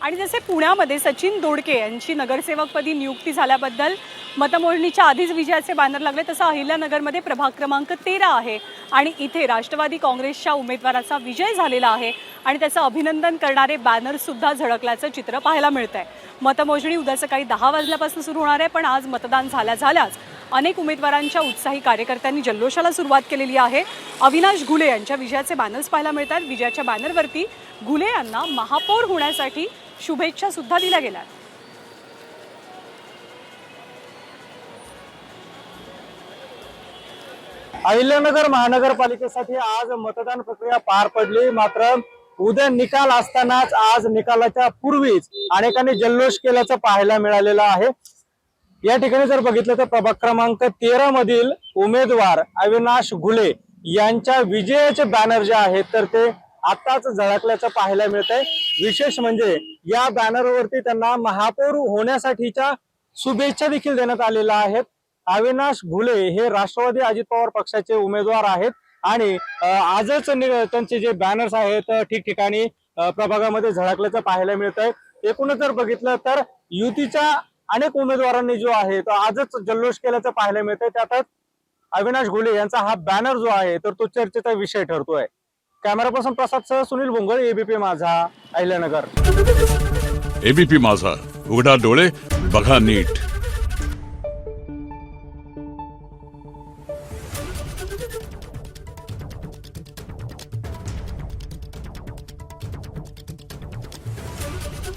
आणि जसे पुण्यामध्ये सचिन दोडके यांची नगरसेवकपदी नियुक्ती झाल्याबद्दल मतमोजणीच्या आधीच विजयाचे बॅनर लागले, तसं अहिल्यानगरमध्ये प्रभाग क्रमांक 13 आहे आणि इथे राष्ट्रवादी काँग्रेसच्या उमेदवाराचा विजय झालेला आहे आणि त्याचं अभिनंदन करणारे बॅनर सुद्धा झळकल्याचं चित्र पाहायला मिळतंय। मतमोजणी उद्या सकाळी 10 वाजल्यापासून सुरू होणार आहे, पण आज मतदान झाल्याच अनेक उमेदवारांच्या उत्साही कार्यकर्त्यांनी जल्लोषाला सुरुवात केलेली आहे। अविनाश घुले यांच्या विजयाचे बॅनर्स पाहायला मिळतात। विजयाच्या बॅनरवरती घुले यांना महापौर होण्यासाठी शुभेच्छा सुद्धा दिल्या गेल्या। अहिल्यानगर महानगरपालिकेसाठी आज मतदान प्रक्रिया पार पडली, मात्र उद्या निकाल असतानाच आज निकालाच्या पूर्वीच अनेकांनी जल्लोष केल्याचं पाहायला मिळालेलं आहे। या ठिकाणी जर बघितलं तर प्रभाग क्रमांक 13 मधील उमेदवार अविनाश घुले यांच्या विजयाचे बॅनर जे आहेत तर ते आताच झळकल्याचं पाहायला मिळतंय। विशेष म्हणजे या बॅनरवरती त्यांना महापौर होण्यासाठीच्या शुभेच्छा देखील देण्यात आलेल्या आहेत। अविनाश घुले हे राष्ट्रवादी अजित पवार पक्षाचे उमेदवार आहेत आणि आजच त्यांचे जे बॅनर्स आहेत ठिकठिकाणी प्रभागामध्ये झळकल्याचं पाहायला मिळतंय। एकूणच जर बघितलं तर युतीच्या अनेक उमेदवारांनी जो आहे तो आजच जल्लोष केल्याचं पाहायला मिळतंय। त्यातच अविनाश घुले यांचा हा बॅनर जो आहे तर तो चर्चेचा विषय ठरतोय। कॅमेरा पर्सन प्रसाद सह सुनील भोंगळ, एबीपी माझा, अहिल्यानगर। एबीपी माझा, उघडा डोळे बघा नीट।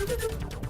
Thank you.